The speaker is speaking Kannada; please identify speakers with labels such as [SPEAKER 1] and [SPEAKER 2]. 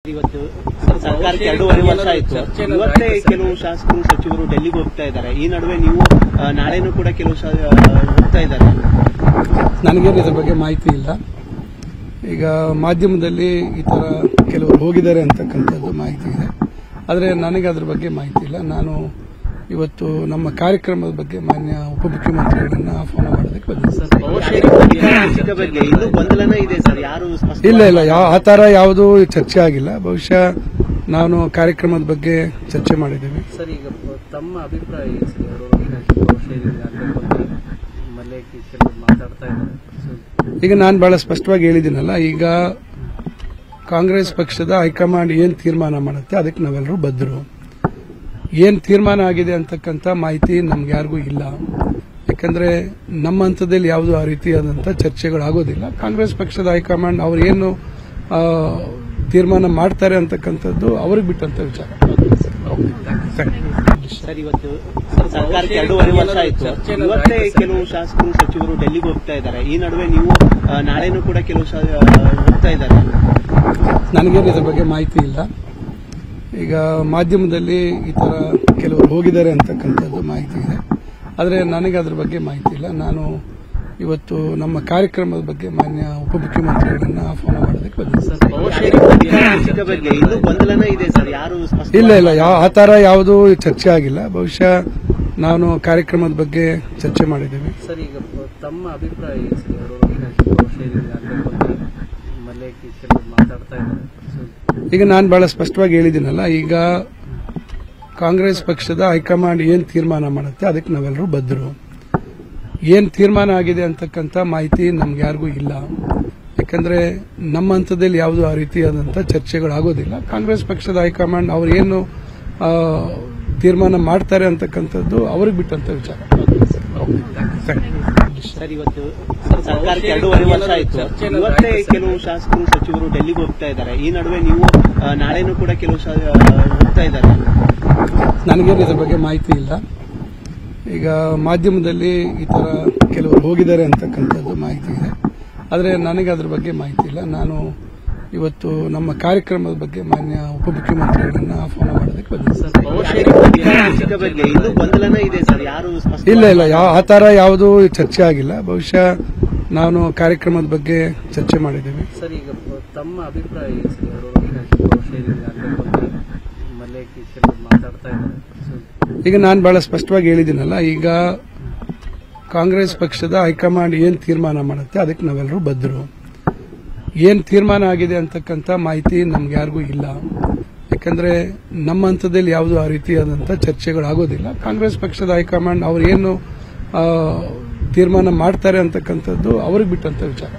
[SPEAKER 1] ಇವತ್ತು ಸರ್ಕಾರಕ್ಕೆ 2.5 ವರ್ಷ ಆಯಿತು. ಇವತ್ತೇ ಕೆಲವು ಶಾಸಕರು ಸಚಿವರು ಡೆಲ್ಲಿಗೆ ಹೋಗ್ತಾ ಇದ್ದಾರೆ. ಈ ನಡುವೆ ನೀವು ನಾಳೆನೂ ಕೂಡ ಕೆಲವು ಹೋಗ್ತಾ ಇದ್ದಾರೆ.
[SPEAKER 2] ನನಗೇನು ಇದ್ರ ಬಗ್ಗೆ ಮಾಹಿತಿ ಇಲ್ಲ. ಈಗ ಮಾಧ್ಯಮದಲ್ಲಿ ಈ ತರ ಕೆಲವರು ಹೋಗಿದ್ದಾರೆ ಅಂತಕ್ಕಂಥದ್ದು ಮಾಹಿತಿ ಇದೆ. ಆದರೆ ನನಗೆ ಅದ್ರ ಬಗ್ಗೆ ಮಾಹಿತಿ ಇಲ್ಲ. ನಾನು ಇವತ್ತು ನಮ್ಮ ಕಾರ್ಯಕ್ರಮದ ಬಗ್ಗೆ ಮಾನ್ಯ ಉಪಮುಖ್ಯಮಂತ್ರಿಗಳನ್ನ ಆಹ್ವಾನ ಮಾಡೋದಕ್ಕೆ
[SPEAKER 1] ಬಗ್ಗೆ ಇನ್ನೂ ಗೊಂದಲನೇ ಇದೆ ಸರ್. ಯಾರು
[SPEAKER 2] ಇಲ್ಲ ಆ ತರ ಯಾವುದೂ ಚರ್ಚೆ ಆಗಿಲ್ಲ. ಬಹುಶಃ ನಾನು ಕಾರ್ಯಕ್ರಮದ ಬಗ್ಗೆ ಚರ್ಚೆ ಮಾಡಿದ್ದೇವೆ.
[SPEAKER 3] ಸರ್, ಈಗ ತಮ್ಮ ಅಭಿಪ್ರಾಯ ಮಾತಾಡ್ತಾ ಇದ್ದಾರೆ.
[SPEAKER 2] ಈಗ ನಾನು ಬಹಳ ಸ್ಪಷ್ಟವಾಗಿ ಹೇಳಿದ್ದೀನಲ್ಲ, ಈಗ ಕಾಂಗ್ರೆಸ್ ಪಕ್ಷದ ಹೈಕಮಾಂಡ್ ಏನ್ ತೀರ್ಮಾನ ಮಾಡುತ್ತೆ ಅದಕ್ಕೆ ನಾವೆಲ್ಲರೂ ಬದ್ಧರು. ಏನ್ ತೀರ್ಮಾನ ಆಗಿದೆ ಅಂತಕ್ಕಂಥ ಮಾಹಿತಿ ನಮ್ಗೆ ಯಾರಿಗೂ ಇಲ್ಲ. ಯಾಕಂದ್ರೆ ನಮ್ಮ ಹಂತದಲ್ಲಿ ಯಾವುದು ಆ ರೀತಿಯಾದಂಥ ಚರ್ಚೆಗಳಾಗೋದಿಲ್ಲ. ಕಾಂಗ್ರೆಸ್ ಪಕ್ಷದ ಹೈಕಮಾಂಡ್ ಅವ್ರು ಏನು ತೀರ್ಮಾನ ಮಾಡ್ತಾರೆ ಅಂತಕ್ಕಂಥದ್ದು ಅವ್ರಿಗೆ ಬಿಟ್ಟಂತ ವಿಚಾರ.
[SPEAKER 1] ಸರ್, ಇವತ್ತು ಸರ್ಕಾರಕ್ಕೆ 2.5 ವರ್ಷ ಆಯಿತು. ಇವತ್ತೇ ಕೆಲವು ಶಾಸಕರು ಸಚಿವರು ಡೆಲ್ಲಿಗೆ ಹೋಗ್ತಾ ಇದ್ದಾರೆ. ಈ ನಡುವೆ ನೀವು ನಾಳೆನೂ ಕೂಡ ಕೆಲವು ಹೋಗ್ತಾ ಇದ್ದಾರೆ.
[SPEAKER 2] ನನಗೇನು ಇದ್ರ ಬಗ್ಗೆ ಮಾಹಿತಿ ಇಲ್ಲ. ಈಗ ಮಾಧ್ಯಮದಲ್ಲಿ ಈ ತರ ಕೆಲವರು ಹೋಗಿದ್ದಾರೆ ಅಂತಕ್ಕಂಥದ್ದು ಮಾಹಿತಿ ಇದೆ. ಆದರೆ ನನಗೆ ಅದ್ರ ಬಗ್ಗೆ ಮಾಹಿತಿ ಇಲ್ಲ. ನಾನು ಇವತ್ತು ನಮ್ಮ ಕಾರ್ಯಕ್ರಮದ ಬಗ್ಗೆ ಮಾನ್ಯ ಉಪಮುಖ್ಯಮಂತ್ರಿಗಳನ್ನ ಆಹ್ವಾನ ಮಾಡೋದಕ್ಕೆ
[SPEAKER 1] ಬಗ್ಗೆ ಇನ್ನೂ ಗೊಂದಲನೇ ಇದೆ ಸರ್. ಯಾರು
[SPEAKER 2] ಇಲ್ಲ ಆ ತರ ಯಾವುದೂ ಚರ್ಚೆ ಆಗಿಲ್ಲ. ಬಹುಶಃ ನಾನು ಕಾರ್ಯಕ್ರಮದ ಬಗ್ಗೆ ಚರ್ಚೆ ಮಾಡಿದ್ದೇವೆ.
[SPEAKER 3] ಸರ್, ಈಗ ತಮ್ಮ ಅಭಿಪ್ರಾಯ ಮಾತಾಡ್ತಾ ಇದ್ದಾರೆ.
[SPEAKER 2] ಈಗ ನಾನು ಬಹಳ ಸ್ಪಷ್ಟವಾಗಿ ಹೇಳಿದ್ದೀನಲ್ಲ, ಈಗ ಕಾಂಗ್ರೆಸ್ ಪಕ್ಷದ ಹೈಕಮಾಂಡ್ ಏನ್ ತೀರ್ಮಾನ ಮಾಡುತ್ತೆ ಅದಕ್ಕೆ ನಾವೆಲ್ಲರೂ ಬದ್ಧರು. ಏನ್ ತೀರ್ಮಾನ ಆಗಿದೆ ಅಂತಕ್ಕಂಥ ಮಾಹಿತಿ ನಮ್ಗೆ ಯಾರಿಗೂ ಇಲ್ಲ. ಯಾಕಂದ್ರೆ ನಮ್ಮ ಹಂತದಲ್ಲಿ ಯಾವುದು ಆ ರೀತಿಯಾದಂಥ ಚರ್ಚೆಗಳಾಗೋದಿಲ್ಲ. ಕಾಂಗ್ರೆಸ್ ಪಕ್ಷದ ಹೈಕಮಾಂಡ್ ಅವ್ರು ಏನು ತೀರ್ಮಾನ ಮಾಡ್ತಾರೆ ಅಂತಕ್ಕಂಥದ್ದು ಅವ್ರಿಗೆ ಬಿಟ್ಟಂತ ವಿಚಾರ.
[SPEAKER 1] ಸರ್, ಇವತ್ತು ಸರ್ಕಾರಕ್ಕೆ 2.5 ವರ್ಷ ಆಯಿತು. ಇವತ್ತೇ ಕೆಲವು ಶಾಸಕರು ಸಚಿವರು ಡೆಲ್ಲಿಗೆ ಹೋಗ್ತಾ ಇದ್ದಾರೆ. ಈ ನಡುವೆ ನೀವು ನಾಳೆನೂ ಕೂಡ ಕೆಲವು ಹೋಗ್ತಾ ಇದ್ದಾರೆ.
[SPEAKER 2] ನನಗೇನು ಇದ್ರ ಬಗ್ಗೆ ಮಾಹಿತಿ ಇಲ್ಲ. ಈಗ ಮಾಧ್ಯಮದಲ್ಲಿ ಈ ತರ ಕೆಲವರು ಹೋಗಿದ್ದಾರೆ ಅಂತಕ್ಕಂಥದ್ದು ಮಾಹಿತಿ ಇದೆ. ಆದರೆ ನನಗೆ ಅದ್ರ ಬಗ್ಗೆ ಮಾಹಿತಿ ಇಲ್ಲ. ನಾನು ಇವತ್ತು ನಮ್ಮ ಕಾರ್ಯಕ್ರಮದ ಬಗ್ಗೆ ಮಾನ್ಯ ಉಪಮುಖ್ಯಮಂತ್ರಿಗಳನ್ನ ಆಹ್ವಾನ ಮಾಡೋದಕ್ಕೆ
[SPEAKER 1] ಬಗ್ಗೆ ಇನ್ನೂ ಗೊಂದಲನೇ ಇದೆ ಸರ್. ಯಾರು
[SPEAKER 2] ಇಲ್ಲ ಆ ತರ ಯಾವುದೂ ಚರ್ಚೆ ಆಗಿಲ್ಲ. ಬಹುಶಃ ನಾನು ಕಾರ್ಯಕ್ರಮದ ಬಗ್ಗೆ ಚರ್ಚೆ ಮಾಡಿದ್ದೇವೆ.
[SPEAKER 3] ಸರ್, ಈಗ ತಮ್ಮ ಅಭಿಪ್ರಾಯ ಮಾತಾಡ್ತಾ ಇದ್ದಾರೆ.
[SPEAKER 2] ಈಗ ನಾನು ಬಹಳ ಸ್ಪಷ್ಟವಾಗಿ ಹೇಳಿದ್ದೀನಲ್ಲ, ಈಗ ಕಾಂಗ್ರೆಸ್ ಪಕ್ಷದ ಹೈಕಮಾಂಡ್ ಏನ್ ತೀರ್ಮಾನ ಮಾಡುತ್ತೆ ಅದಕ್ಕೆ ನಾವೆಲ್ಲರೂ ಬದ್ಧರು. ಏನ್ ತೀರ್ಮಾನ ಆಗಿದೆ ಅಂತಕ್ಕಂಥ ಮಾಹಿತಿ ನಮ್ಗೆ ಯಾರಿಗೂ ಇಲ್ಲ. ಯಾಕಂದ್ರೆ ನಮ್ಮ ಹಂತದಲ್ಲಿ ಯಾವುದು ಆ ರೀತಿಯಾದಂಥ ಚರ್ಚೆಗಳಾಗೋದಿಲ್ಲ. ಕಾಂಗ್ರೆಸ್ ಪಕ್ಷದ ಹೈಕಮಾಂಡ್ ಅವ್ರು ಏನು ತೀರ್ಮಾನ ಮಾಡ್ತಾರೆ ಅಂತಕ್ಕಂಥದ್ದು ಅವ್ರಿಗೆ ಬಿಟ್ಟಂತ ವಿಚಾರ.